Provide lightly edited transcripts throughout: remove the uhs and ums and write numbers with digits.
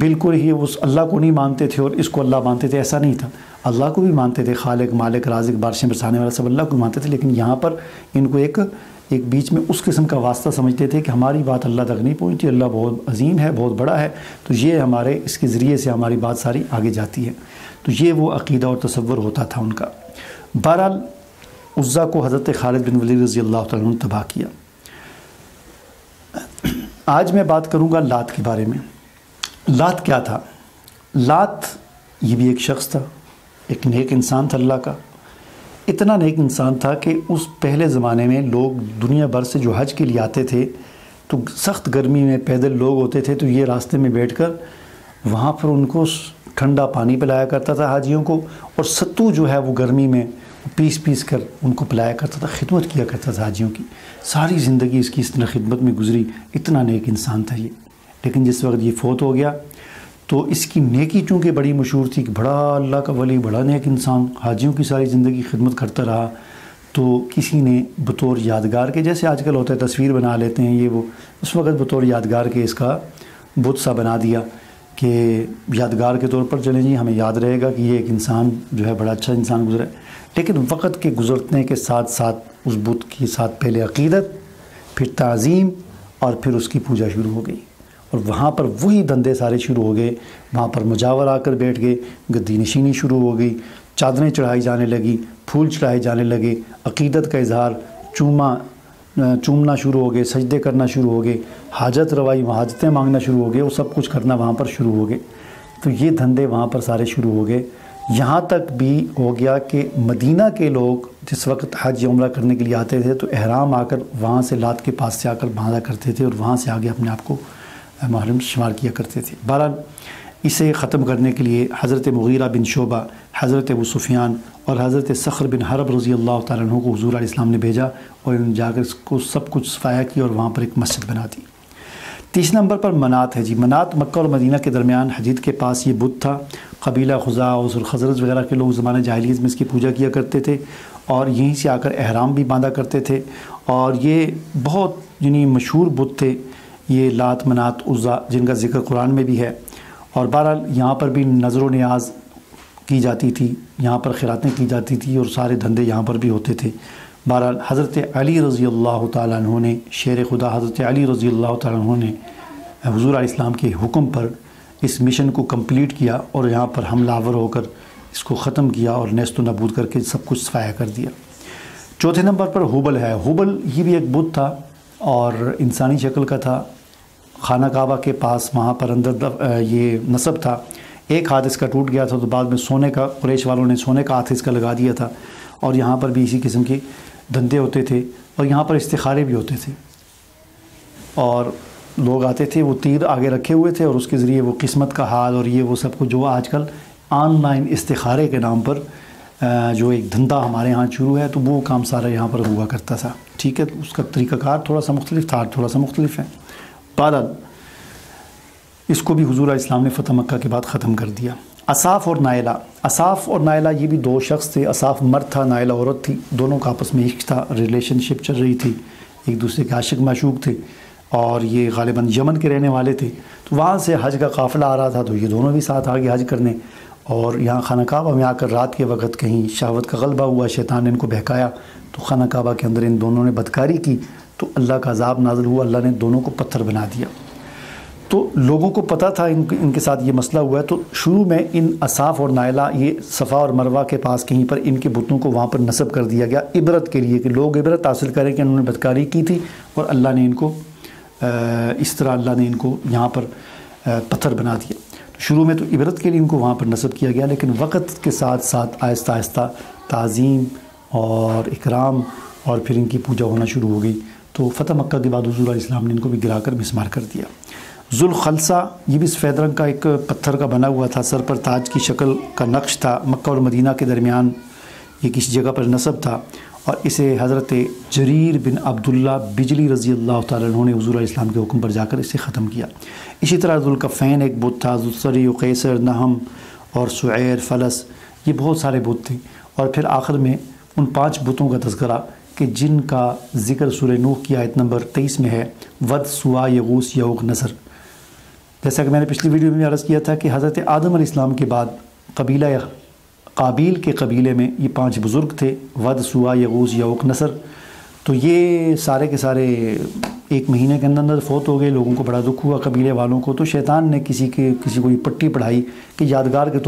بالکل ہی اس اللہ کو نہیں مانتے تھے اور اس کو اللہ مانتے تھے، ایسا نہیں تھا، اللہ کو بھی مانتے تھے، خالق مالک رازق بارشیں برسانے والا سب اللہ کو مانتے تھے، لیکن یہاں پر ان کو ایک بیچ میں اس قسم کا واسطہ سمجھتے تھے کہ ہماری بات اللہ تک نہیں پہنچتی، اللہ بہت عظیم ہے، بہت بڑا ہے، تو یہ ہمارے اس کے ذریعے سے ہماری بات ساری آگے جاتی ہے، تو یہ وہ عقیدہ اور تصور ہوتا تھا ان کا۔ بہرحال عزا کو حضرت خالد بن ولید رضی اللہ تعالیٰ عنہ نے تباہ کیا۔ آج میں بات کروں گا لات کے بارے میں۔ لات کیا تھا؟ لات یہ بھی ایک شخص تھا، ایک نیک انسان تھا اللہ کا، اتنا نیک انسان تھا کہ اس پہلے زمانے میں لوگ دنیا بھر سے جو حج کے لیے آتے تھے تو سخت گرمی میں پیدل لوگ ہوتے تھے، تو یہ راستے میں بیٹھ کر وہاں پر ان کو ٹھنڈا پانی پلایا کرتا تھا حاجیوں کو، اور ستو جو ہے وہ گرمی میں پیس پیس کر ان کو پلایا کرتا تھا، خدمت کیا کرتا تھا حاجیوں کی۔ ساری زندگی اس کی اس طرح خدمت میں گزری، اتنا نیک انسان تھا یہ۔ لیکن جس وقت یہ فوت ہو گیا تو اس کی نیکی چونکہ بڑی مشہور تھی کہ بڑا اللہ کا ولی، بڑا نیک انسان، حاجیوں کی ساری زندگی خدمت کرتا رہا، تو کسی نے بطور یادگار کے، جیسے آج کل ہوتا ہے تصویر بنا لیتے ہیں یہ وہ، اس وقت بطور یادگار کے اس کا بت سا بنا دیا کہ یادگار کے طور پر چلیں جی ہمیں یاد رہے گا کہ یہ ایک انسان جو ہے بڑا اچھا انسان گزرا ہے۔ لیکن وقت کے گزرنے کے ساتھ ساتھ اس بت کے ساتھ پہلے عقیدت، پھر تعظیم اور پھر اس کی پوجا شروع ہو گئی، اور وہاں پر وہی دندے سارے شروع ہو گئے، وہاں پر مجاور آ کر بیٹھ گئے، گدی نشینی شروع ہو گئی، چادریں چڑھائی جانے لگی، پھول چڑھائے جانے لگے، عقیدت کا اظہار، چومنا شروع ہو گئے، سجدے کرنا شروع ہو گئے، حاجت روائی، حاجتیں مانگنا شروع ہو گئے، وہ سب کچھ کرنا وہاں پر شروع ہو گئے۔ تو یہ دھندے وہاں پر سارے شروع ہو گئے، یہاں تک بھی ہو گیا کہ مدینہ کے لوگ جس وقت حج یا عمرہ کرنے کے لیے آتے تھے تو احرام آ کر وہاں سے لات کے پاس سے آ کر باندھا کرتے تھے، اور وہاں سے آگے اپنے آپ کو محرم شمار کیا کرتے تھے۔ بہرحال اسے ختم کرنے کے لیے حضرت مغیرہ بن شعبہ، حضرت ابو سفیان اور حضرت صخر بن حرب رضی اللہ تعالیٰ عنہ کو حضور علیہ السلام نے بھیجا، اور انہوں نے جا کر اس کو سب کچھ صفایا کیا اور وہاں پر ایک مسجد بنا دی۔ تیسرے نمبر پر منات ہے جی۔ منات مکہ اور مدینہ کے درمیان حدید کے پاس یہ بت تھا، قبیلہ خزاع اور خزرج وغیرہ کے لوگ زمانہ جاہلیت میں اس کی پوجا کیا کرتے تھے، اور یہیں سے آ کر احرام بھی باندھا کرتے تھے، اور یہ بہت مشہور بت تھے یہ لات، منات، عزا، جن کا ذکر قرآن میں بھی ہے۔ اور بہرحال یہاں پر بھی نظر و نیاز کی جاتی تھی، یہاں پر خیراتیں کی جاتی تھی، اور سارے دھندے یہاں پر بھی ہوتے تھے۔ بہرحال حضرت علی رضی اللہ تعالیٰ عنہ نے، شیر خدا حضرت علی رضی اللہ تعالیٰ عنہ نے حضور علیہ السلام کے حکم پر اس مشن کو کمپلیٹ کیا، اور یہاں پر حملہ آور ہو کر اس کو ختم کیا اور نیست و نابود کر کے سب کچھ صفایا کر دیا۔ چوتھے نمبر پر حبل ہے۔ حبل یہ بھی ایک بت تھا اور انسانی شکل کا تھا، خانہ کعبہ کے پاس وہاں پر اندر یہ نصب تھا۔ ایک ہاتھ اس کا ٹوٹ گیا تھا تو بعد میں سونے کا، قریش والوں نے سونے کا ہاتھ اس کا لگا دیا تھا، اور یہاں پر بھی اسی قسم کے دھندے ہوتے تھے، اور یہاں پر استخارے بھی ہوتے تھے، اور لوگ آتے تھے وہ تیر آگے رکھے ہوئے تھے اور اس کے ذریعے وہ قسمت کا حال اور یہ وہ سب کچھ جو آج کل آن لائن استخارے کے نام پر جو ایک دھندا ہمارے ہاں شروع ہے، تو وہ کام سارا یہاں پر ہوا کرتا تھا۔ ٹھیک ہے، اس کا طریقہ کار تھوڑا سا مختلف تھا، تھوڑا سا مختلف ہے۔ بہرحال اس کو بھی حضور علیہ السلام نے فتح مکہ کے بعد ختم کر دیا۔ اصاف اور نائلہ، اصاف اور نائلہ یہ بھی دو شخص تھے، اصاف مرد تھا، نائلہ عورت تھی، دونوں کا آپس میں عشق تھا، ریلیشن شپ چل رہی تھی، ایک دوسرے کے عاشق معشوق تھے، اور یہ غالباً یمن کے رہنے والے تھے۔ تو وہاں سے حج کا قافلہ آ رہا تھا تو یہ دونوں بھی ساتھ آگے حج کرنے، اور یہاں خانہ کعبہ میں آ کر رات کے وقت کہیں شہوت کا غلبہ ہوا، شیطان نے ان کو بہکایا، تو خانہ کعبہ کے اندر ان دونوں نے بدکاری کی، تو اللہ کا عذاب نازل ہوا، اللہ نے دونوں کو پتھر بنا دیا۔ تو لوگوں کو پتہ تھا ان کے ساتھ یہ مسئلہ ہوا ہے، تو شروع میں ان اصاف اور نائلہ یہ صفا اور مروہ کے پاس کہیں پر ان کے بتوں کو وہاں پر نصب کر دیا گیا، عبرت کے لیے کہ لوگ عبرت حاصل کریں کہ انہوں نے بدکاری کی تھی، اور اللہ نے ان کو اس طرح اللہ نے ان کو یہاں پر پتھر بنا دیا۔ تو شروع میں تو عبرت کے لیے ان کو وہاں پر نصب کیا گیا، لیکن وقت کے ساتھ ساتھ آہستہ آہستہ تعظیم اور اکرام اور پھر ان کی پوجا ہونا شروع ہو گئی۔ تو فتح مکہ کے بعد حضور علیہ السلام نے ان کو بھی گرا کر مسمار کر دیا۔ ذوالخلصہ یہ بھی سفید رنگ کا ایک پتھر کا بنا ہوا تھا، سر پر تاج کی شکل کا نقش تھا، مکہ اور مدینہ کے درمیان یہ کسی جگہ پر نصب تھا، اور اسے حضرت جریر بن عبداللہ بجلی رضی اللہ تعالیٰ عنہ نے حضور علیہ السلام کے حکم پر جا کر اسے ختم کیا۔ اسی طرح ذوالکفین ایک بت تھا، ذوالسری، قیصر، نہم اور سعیر، فلس، یہ بہت سارے بت تھے۔ اور پھر آخر میں ان 5 بتوں کا تذکرہ کہ جن کا ذکر سورہ نوح کی آیت نمبر 23 میں ہے، ود، سوا، یغوث، یعوق، نصر، جیسا کہ میں نے پچھلی ویڈیو میں عرض کیا تھا کہ حضرت آدم علیہ السلام کے بعد قبیلہ قابیل کے قبیلے میں یہ 5 بزرگ تھے، ود، سوا، یغوث، یعوق، نصر. تو یہ سارے کے سارے 1 مہینے کے اندر فوت ہو گئے. لوگوں کو بڑا دکھ ہوا قبیلے والوں کو. تو شیطان نے کسی کو یہ پٹی پڑھائی کہ یادگار کے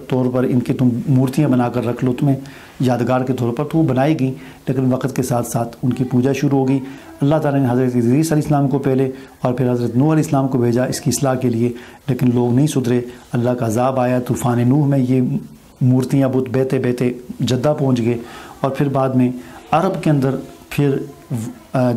طور پر ان کی تم مورتیاں بنا کر رکھ لو تمہیں یادگار کے طور پر. تو وہ بنائی گئیں، لیکن وقت کے ساتھ ساتھ ان کی پوجا شروع ہو گئی. اللہ تعالیٰ نے حضرت ادریس علیہ السلام کو پہلے اور پھر حضرت نوح علیہ السلام کو بھیجا اس کی اصلاح کے لیے، لیکن لوگ نہیں سدھرے. اللہ کا عذاب آیا. طوفان نوح میں یہ مورتیاں بت بہتے بہتے جدہ پہنچ گئے. اور پھر بعد میں عرب کے اندر پھر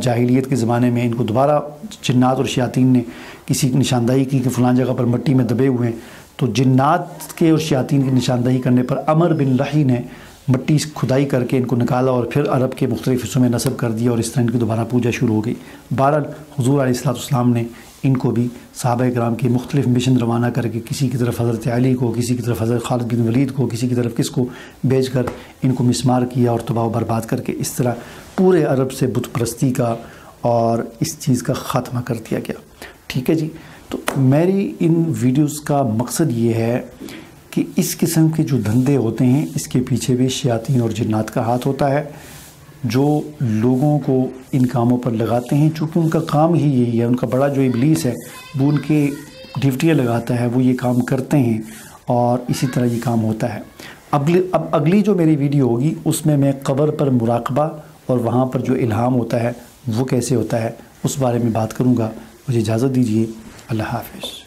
جاہلیت کے زمانے میں ان کو دوبارہ جنات اور شیاطین نے کسی کی نشاندہی کی کہ فلاں جگہ پر مٹی میں دبے ہوئے ہیں. تو جنات کے اور شیاطین کی نشاندہی کرنے پر عمر بن لحی نے مٹی کھدائی کر کے ان کو نکالا اور پھر عرب کے مختلف حصوں میں نصب کر دیا، اور اس طرح ان کی دوبارہ پوجا شروع ہو گئی. بہرحال حضور علیہ السلام نے ان کو بھی صحابہ کرام کی مختلف مشن روانہ کر کے کسی کی طرف حضرت علی کو، کسی کی طرف حضرت خالد بن ولید کو، کسی کی طرف کس کو بھیج کر ان کو مسمار کیا اور تباہ و برباد کر کے اس طرح پورے عرب سے بت پرستی کا اور اس چیز کا خاتمہ کر دیا گیا. ٹھیک ہے جی. تو میری ان ویڈیوز کا مقصد یہ ہے کہ اس قسم کے جو دھندے ہوتے ہیں اس کے پیچھے بھی شیاطین اور جنات کا ہاتھ ہوتا ہے، جو لوگوں کو ان کاموں پر لگاتے ہیں. چونکہ ان کا کام ہی یہی ہے، ان کا بڑا جو ابلیس ہے وہ ان کے ڈیوٹیاں لگاتا ہے، وہ یہ کام کرتے ہیں اور اسی طرح یہ کام ہوتا ہے. اب اگلی جو میری ویڈیو ہوگی اس میں قبر پر مراقبہ اور وہاں پر جو الہام ہوتا ہے وہ کیسے ہوتا ہے اس بارے میں بات کروں گا. مجھے اجازت دیجیے. اللہ حافظ.